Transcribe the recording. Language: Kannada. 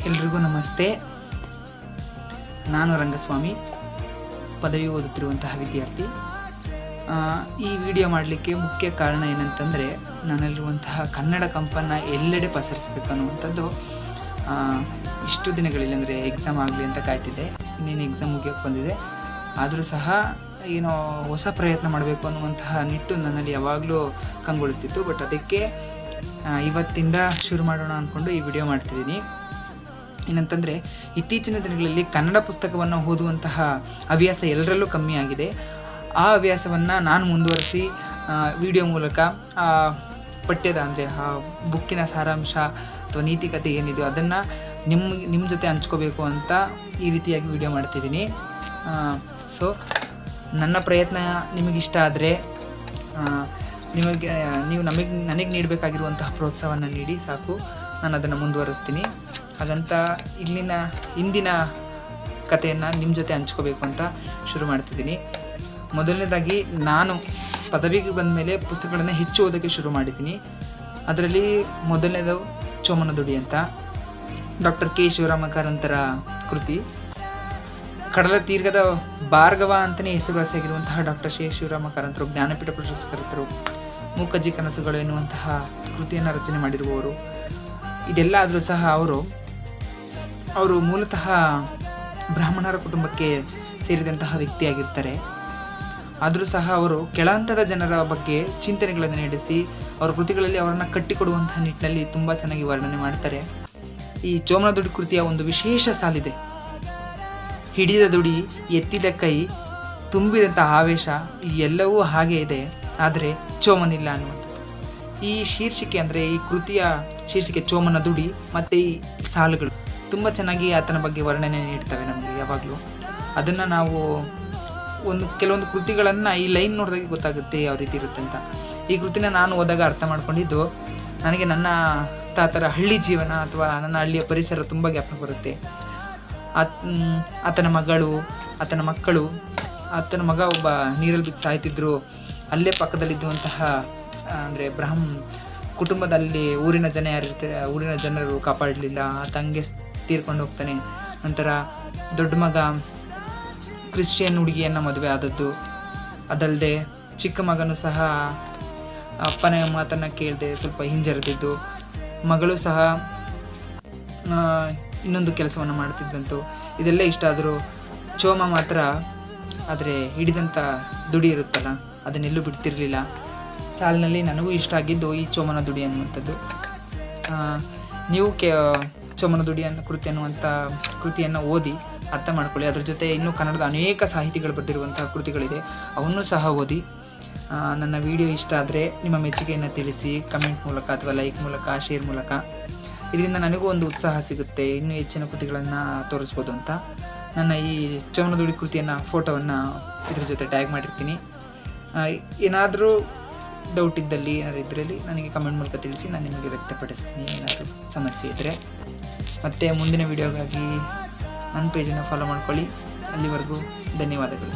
ಎಲ್ರಿಗೂ ನಮಸ್ತೆ. ನಾನು ರಂಗಸ್ವಾಮಿ, ಪದವಿ ಓದುತ್ತಿರುವಂತಹ ವಿದ್ಯಾರ್ಥಿ. ಈ ವಿಡಿಯೋ ಮಾಡಲಿಕ್ಕೆ ಮುಖ್ಯ ಕಾರಣ ಏನಂತಂದರೆ, ನನ್ನಲ್ಲಿರುವಂತಹ ಕನ್ನಡ ಕಂಪನ್ನು ಎಲ್ಲೆಡೆ ಪಸರಿಸಬೇಕು ಅನ್ನುವಂಥದ್ದು. ಇಷ್ಟು ದಿನಗಳಲ್ಲಿ ಅಂದರೆ ಎಕ್ಸಾಮ್ ಆಗಲಿ ಅಂತ ಕಾಯ್ತಿದ್ದೆ. ಇನ್ನೇನು ಎಕ್ಸಾಮ್ ಮುಗಿಯೋಕ್ಕೆ ಬಂದಿದೆ. ಆದರೂ ಸಹ ಏನೋ ಹೊಸ ಪ್ರಯತ್ನ ಮಾಡಬೇಕು ಅನ್ನುವಂತಹ ನಿಟ್ಟು ನನ್ನಲ್ಲಿ ಯಾವಾಗಲೂ ಕಂಗೊಳಿಸ್ತಿತ್ತು. ಬಟ್ ಅದಕ್ಕೆ ಇವತ್ತಿಂದ ಶುರು ಮಾಡೋಣ ಅಂದ್ಕೊಂಡು ಈ ವಿಡಿಯೋ ಮಾಡ್ತಿದ್ದೀನಿ. ಏನಂತಂದರೆ, ಇತ್ತೀಚಿನ ದಿನಗಳಲ್ಲಿ ಕನ್ನಡ ಪುಸ್ತಕವನ್ನು ಓದುವಂತಹ ಹವ್ಯಾಸ ಎಲ್ಲರಲ್ಲೂ ಕಮ್ಮಿ ಆಗಿದೆ. ಆ ಹವ್ಯಾಸವನ್ನು ನಾನು ಮುಂದುವರಿಸಿ ವಿಡಿಯೋ ಮೂಲಕ ಪಠ್ಯದ ಅಂದರೆ ಆ ಬುಕ್ಕಿನ ಸಾರಾಂಶ ಅಥವಾ ನೀತಿಕತೆ ಏನಿದೆಯೋ ಅದನ್ನು ನಿಮ್ಮ ಜೊತೆ ಹಂಚ್ಕೋಬೇಕು ಅಂತ ಈ ರೀತಿಯಾಗಿ ವಿಡಿಯೋ ಮಾಡ್ತಿದ್ದೀನಿ. ಸೊ ನನ್ನ ಪ್ರಯತ್ನ ನಿಮಗಿಷ್ಟ ಆದರೆ ನೀವು ನನಗೆ ನೀಡಬೇಕಾಗಿರುವಂತಹ ಪ್ರೋತ್ಸಾಹವನ್ನು ನೀಡಿ ಸಾಕು, ನಾನು ಅದನ್ನು ಮುಂದುವರಿಸ್ತೀನಿ. ಹಾಗಂತ ಇಂದಿನ ಕಥೆಯನ್ನು ನಿಮ್ಮ ಜೊತೆ ಹಂಚ್ಕೋಬೇಕು ಅಂತ ಶುರು ಮಾಡ್ತಿದ್ದೀನಿ. ಮೊದಲನೇದಾಗಿ, ನಾನು ಪದವಿಗೆ ಬಂದ ಮೇಲೆ ಪುಸ್ತಕಗಳನ್ನು ಹೆಚ್ಚು ಓದೋಕ್ಕೆ ಶುರು ಮಾಡಿದ್ದೀನಿ. ಅದರಲ್ಲಿ ಮೊದಲನೇದು ಚೋಮನ ದುಡಿ ಅಂತ, ಡಾಕ್ಟರ್ ಕೆ ಶಿವರಾಮ ಕಾರಂತರ ಕೃತಿ. ಕಡಲ ತೀರ್ಗದ ಭಾರ್ಗವ ಅಂತಲೇ ಹೆಸರುವಾಸಿಯಾಗಿರುವಂತಹ ಡಾಕ್ಟರ್ ಶಿವರಾಮ ಕಾರಂತರು ಜ್ಞಾನಪೀಠ ಪುರಸ್ಕೃತರು. ಮೂಕಜ್ಜಿ ಕನಸುಗಳು ಎನ್ನುವಂತಹ ಕೃತಿಯನ್ನು ರಚನೆ ಮಾಡಿರುವವರು. ಇದೆಲ್ಲ ಆದರೂ ಸಹ ಅವರು ಮೂಲತಃ ಬ್ರಾಹ್ಮಣರ ಕುಟುಂಬಕ್ಕೆ ಸೇರಿದಂತಹ ವ್ಯಕ್ತಿಯಾಗಿರ್ತಾರೆ. ಆದರೂ ಸಹ ಅವರು ಕೆಳಹಂತದ ಜನರ ಬಗ್ಗೆ ಚಿಂತನೆಗಳನ್ನು ನಡೆಸಿ ಅವರ ಕೃತಿಗಳಲ್ಲಿ ಅವರನ್ನು ಕಟ್ಟಿಕೊಡುವಂತಹ ನಿಟ್ಟಿನಲ್ಲಿ ತುಂಬ ಚೆನ್ನಾಗಿ ವರ್ಣನೆ ಮಾಡ್ತಾರೆ. ಈ ಚೋಮನ ದುಡಿ ಕೃತಿಯ ಒಂದು ವಿಶೇಷ ಸಾಲಿದೆ: ಹಿಡಿದ ದುಡಿ, ಎತ್ತಿದ ಕೈ, ತುಂಬಿದಂತಹ ಆವೇಶ, ಎಲ್ಲವೂ ಹಾಗೆ ಇದೆ, ಆದರೆ ಚೋಮನಿಲ್ಲ ಅನ್ನುವಂಥದ್ದು. ಈ ಶೀರ್ಷಿಕೆ ಅಂದರೆ ಈ ಕೃತಿಯ ಶೀರ್ಷಿಕೆ ಚೋಮನ ದುಡಿ ಮತ್ತು ಈ ಸಾಲುಗಳು ತುಂಬ ಚೆನ್ನಾಗಿ ಆತನ ಬಗ್ಗೆ ವರ್ಣನೆ ನೀಡ್ತವೆ ನಮಗೆ ಯಾವಾಗಲೂ. ಅದನ್ನು ನಾವು ಕೆಲವೊಂದು ಕೃತಿಗಳನ್ನು ಈ ಲೈನ್ ನೋಡಿದಾಗ ಗೊತ್ತಾಗುತ್ತೆ ಯಾವ ರೀತಿ ಇರುತ್ತೆ ಅಂತ. ಈ ಕೃತಿನ ನಾನು ಓದಾಗ ಅರ್ಥ ಮಾಡ್ಕೊಂಡಿದ್ದು, ನನಗೆ ನನ್ನ ತಾತರ ಹಳ್ಳಿ ಜೀವನ ಅಥವಾ ನನ್ನ ಹಳ್ಳಿಯ ಪರಿಸರ ತುಂಬ ಜ್ಞಾಪಕ ಬರುತ್ತೆ. ಆತನ ಮಗಳು, ಆತನ ಮಕ್ಕಳು, ಆತನ ಮಗ ಒಬ್ಬ ನೀರಲ್ಲಿ ಬಿದ್ದು ಸಾಯ್ತಿದ್ರು. ಅಲ್ಲೇ ಪಕ್ಕದಲ್ಲಿದ್ದುವಂತಹ ಅಂದರೆ ಕುಟುಂಬದಲ್ಲಿ ಊರಿನ ಜನ ಯಾರಿರ್ತಾರೆ, ಊರಿನ ಜನರು ಕಾಪಾಡಲಿಲ್ಲ. ಆತ ಹಂಗೆ ತೀರ್ಕೊಂಡು ಹೋಗ್ತಾನೆ. ನಂತರ ದೊಡ್ಡ ಮಗ ಕ್ರಿಶ್ಚಿಯನ್ ಹುಡುಗಿಯನ್ನು ಮದುವೆ ಆದದ್ದು. ಅದಲ್ಲದೆ ಚಿಕ್ಕ ಮಗನೂ ಸಹ ಅಪ್ಪನ ಮಾತನ್ನು ಕೇಳದೆ ಸ್ವಲ್ಪ ಹಿಂಜರಿದಿದ್ದು. ಮಗಳು ಸಹ ಇನ್ನೊಂದು ಕೆಲಸವನ್ನು ಮಾಡ್ತಿದ್ದಂತು. ಇದೆಲ್ಲ ಇಷ್ಟ ಆದರೂ ಚೋಮ ಮಾತ್ರ ಆದರೆ ಹಿಡಿದಂಥ ದುಡಿ ಇರುತ್ತಲ್ಲ, ಅದನ್ನೆಲ್ಲೂ ಬಿಡ್ತಿರಲಿಲ್ಲ. ಸಾಲಿನಲ್ಲಿ ನನಗೂ ಇಷ್ಟ ಆಗಿದ್ದು ಈ ಚೋಮನ ದುಡಿ ಅನ್ನುವಂಥದ್ದು. ನೀವು ಚೋಮನ ದುಡಿ ಕೃತಿ ಅನ್ನುವಂಥ ಕೃತಿಯನ್ನು ಓದಿ ಅರ್ಥ ಮಾಡ್ಕೊಳ್ಳಿ. ಅದ್ರ ಜೊತೆ ಇನ್ನೂ ಕನ್ನಡದ ಅನೇಕ ಸಾಹಿತಿಗಳು ಬರೆದಿರುವಂತಹ ಕೃತಿಗಳಿದೆ, ಅವನ್ನು ಸಹ ಓದಿ. ನನ್ನ ವಿಡಿಯೋ ಇಷ್ಟ ಆದರೆ ನಿಮ್ಮ ಮೆಚ್ಚುಗೆಯನ್ನು ತಿಳಿಸಿ, ಕಮೆಂಟ್ ಮೂಲಕ ಅಥವಾ ಲೈಕ್ ಮೂಲಕ, ಶೇರ್ ಮೂಲಕ. ಇದರಿಂದ ನನಗೂ ಒಂದು ಉತ್ಸಾಹ ಸಿಗುತ್ತೆ, ಇನ್ನೂ ಹೆಚ್ಚಿನ ಕೃತಿಗಳನ್ನು ತೋರಿಸ್ಬೋದು ಅಂತ. ನನ್ನ ಈ ಚೋಮನ ದುಡಿ ಕೃತಿಯನ್ನು ಫೋಟೋವನ್ನು ಇದ್ರ ಜೊತೆ ಟ್ಯಾಗ್ ಮಾಡಿರ್ತೀನಿ. ಏನಾದರೂ ಡೌಟ್ ಇದ್ದಲ್ಲಿ ಏನಾದರೂ ಇದರಲ್ಲಿ ನನಗೆ ಕಮೆಂಟ್ ಮೂಲಕ ತಿಳಿಸಿ, ನಾನು ನಿಮಗೆ ವ್ಯಕ್ತಪಡಿಸ್ತೀನಿ ಏನಾದರೂ ಸಮಸ್ಯೆ ಇದ್ದರೆ. ಮತ್ತು ಮುಂದಿನ ವಿಡಿಯೋಗಾಗಿ ನನ್ನ ಪೇಜನ್ನು ಫಾಲೋ ಮಾಡ್ಕೊಳ್ಳಿ. ಅಲ್ಲಿವರೆಗೂ ಧನ್ಯವಾದಗಳು.